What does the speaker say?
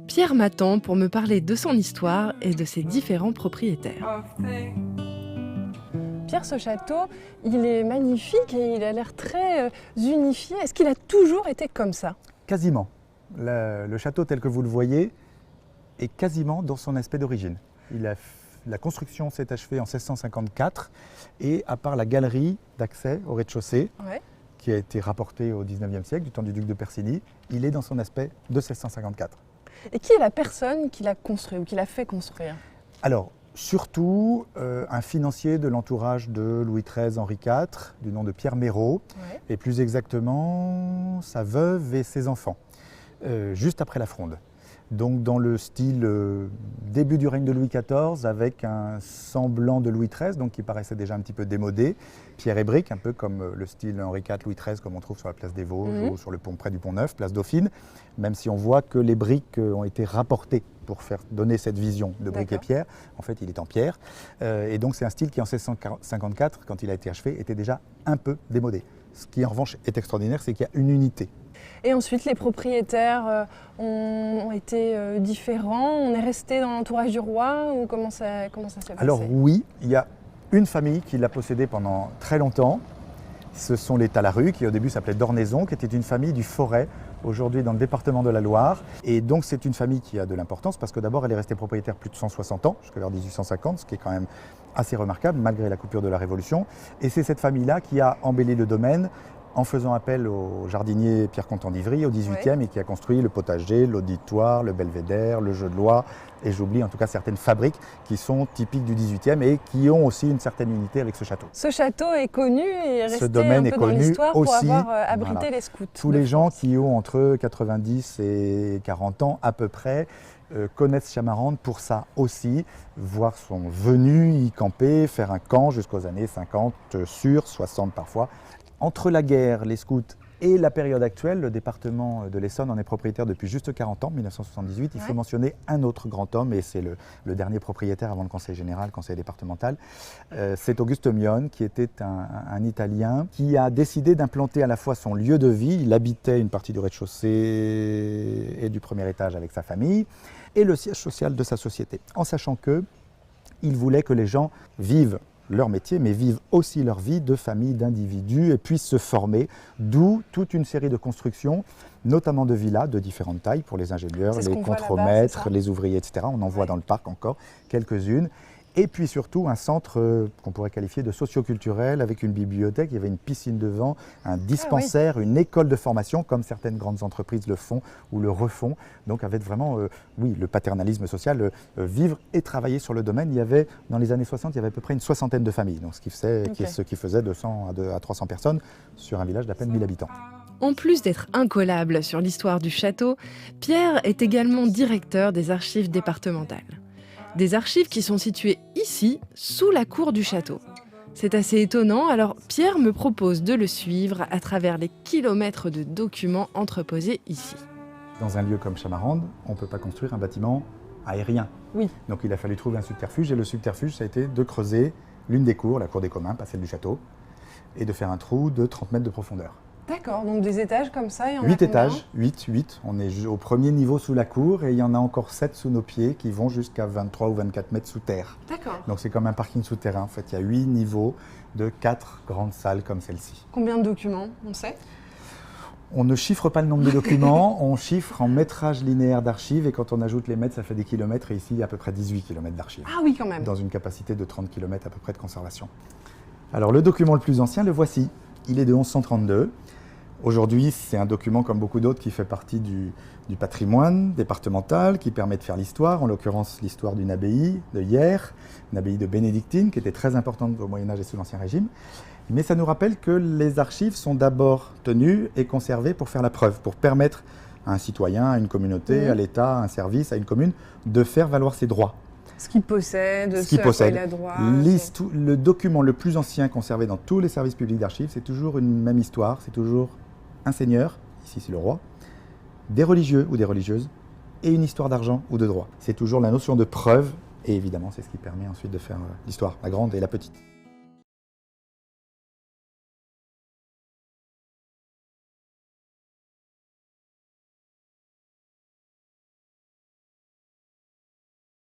Pierre m'attend pour me parler de son histoire et de ses différents propriétaires. Pierre, ce château, il est magnifique et il a l'air très unifié. Est-ce qu'il a toujours été comme ça? Quasiment. Le château tel que vous le voyez est quasiment dans son aspect d'origine. La construction s'est achevée en 1654 et à part la galerie d'accès au rez-de-chaussée, qui a été rapportée au 19e siècle, du temps du duc de Persigny, il est dans son aspect de 1654. Et qui est la personne qui l'a construit ou qui l'a fait construire? Alors, surtout un financier de l'entourage de Louis XIII, Henri IV, du nom de Pierre Méraud, et plus exactement sa veuve et ses enfants, juste après la Fronde. Donc dans le style début du règne de Louis XIV, avec un semblant de Louis XIII, donc qui paraissait déjà un petit peu démodé, pierre et brique, un peu comme le style Henri IV, Louis XIII, comme on trouve sur la place des Vosges ou sur le pont près du Pont-Neuf, place Dauphine, même si on voit que les briques ont été rapportées pour faire donner cette vision de brique et pierre. En fait, il est en pierre. Et donc c'est un style qui, en 1654, quand il a été achevé, était déjà un peu démodé. Ce qui, en revanche, est extraordinaire, c'est qu'il y a une unité. Et ensuite, les propriétaires ont été différents. On est resté dans l'entourage du roi ou comment ça s'est passé? Alors oui, il y a une famille qui l'a possédé pendant très longtemps. Ce sont les Talaru, qui au début s'appelaient d'Ornaison, qui était une famille du Forêt, aujourd'hui dans le département de la Loire. Et donc c'est une famille qui a de l'importance parce que d'abord elle est restée propriétaire plus de 160 ans, jusqu'à vers 1850, ce qui est quand même assez remarquable malgré la coupure de la Révolution. Et c'est cette famille-là qui a embelli le domaine en faisant appel au jardinier Pierre Contant d'Ivry au XVIIIe et qui a construit le potager, l'auditoire, le belvédère, le jeu de loi, et j'oublie en tout cas certaines fabriques qui sont typiques du XVIIIe et qui ont aussi une certaine unité avec ce château. Ce château est connu et est resté domaine un est peu dans connu l'histoire aussi, pour avoir abrité les scouts. Tous les gens qui ont entre 90 et 40 ans à peu près connaissent Chamarande pour ça aussi, voire sont venus y camper, faire un camp jusqu'aux années 50 sur 60 parfois. Entre la guerre, les scouts et la période actuelle, le département de l'Essonne en est propriétaire depuis juste 40 ans, 1978. Il faut mentionner un autre grand homme, et c'est le dernier propriétaire avant le conseil général, conseil départemental. C'est Auguste Mion, qui était un Italien, qui a décidé d'implanter à la fois son lieu de vie, il habitait une partie du rez-de-chaussée et du premier étage avec sa famille, et le siège social de sa société, en sachant qu'il voulait que les gens vivent leur métier, mais vivent aussi leur vie de famille, d'individus, et puissent se former, d'où toute une série de constructions, notamment de villas de différentes tailles pour les ingénieurs, les contremaîtres, les ouvriers, etc. On en voit dans le parc encore quelques-unes. Et puis surtout un centre qu'on pourrait qualifier de socio-culturel avec une bibliothèque, il y avait une piscine devant, un dispensaire, une école de formation comme certaines grandes entreprises le font ou le refont. Donc avec vraiment le paternalisme social, vivre et travailler sur le domaine. Il y avait dans les années 60, il y avait à peu près une soixantaine de familles, donc ce qui faisait 200 à 300 personnes sur un village d'à peine 1000 habitants. En plus d'être incollable sur l'histoire du château, Pierre est également directeur des archives départementales. Des archives qui sont situées ici, sous la cour du château. C'est assez étonnant, alors Pierre me propose de le suivre à travers les kilomètres de documents entreposés ici. Dans un lieu comme Chamarande, on ne peut pas construire un bâtiment aérien. Oui. Donc il a fallu trouver un subterfuge, et le subterfuge, ça a été de creuser l'une des cours, la cour des communs, pas celle du château, et de faire un trou de 30 mètres de profondeur. D'accord, donc des étages comme ça, il y en a 8 combien? étages, 8. On est au premier niveau sous la cour et il y en a encore 7 sous nos pieds qui vont jusqu'à 23 ou 24 mètres sous terre. D'accord. Donc c'est comme un parking souterrain. En fait, il y a 8 niveaux de 4 grandes salles comme celle-ci. Combien de documents, on sait? On ne chiffre pas le nombre de documents, on chiffre en métrage linéaire d'archives, et quand on ajoute les mètres, ça fait des kilomètres, et ici, il y a à peu près 18 km d'archives. Ah oui, quand même. Dans une capacité de 30 km à peu près de conservation. Alors le document le plus ancien, le voici. Il est de 1132. Aujourd'hui, c'est un document comme beaucoup d'autres qui fait partie du patrimoine départemental, qui permet de faire l'histoire, en l'occurrence l'histoire d'une abbaye de Hyères, une abbaye de bénédictines qui était très importante au Moyen-Âge et sous l'Ancien Régime. Mais ça nous rappelle que les archives sont d'abord tenues et conservées pour faire la preuve, pour permettre à un citoyen, à une communauté, à l'État, à un service, à une commune, de faire valoir ses droits. Ce qu'il possède, ce à quoi il a droit. Le document le plus ancien conservé dans tous les services publics d'archives, c'est toujours une même histoire, c'est toujours un seigneur, ici c'est le roi, des religieux ou des religieuses, et une histoire d'argent ou de droit. C'est toujours la notion de preuve, et évidemment c'est ce qui permet ensuite de faire l'histoire, la grande et la petite.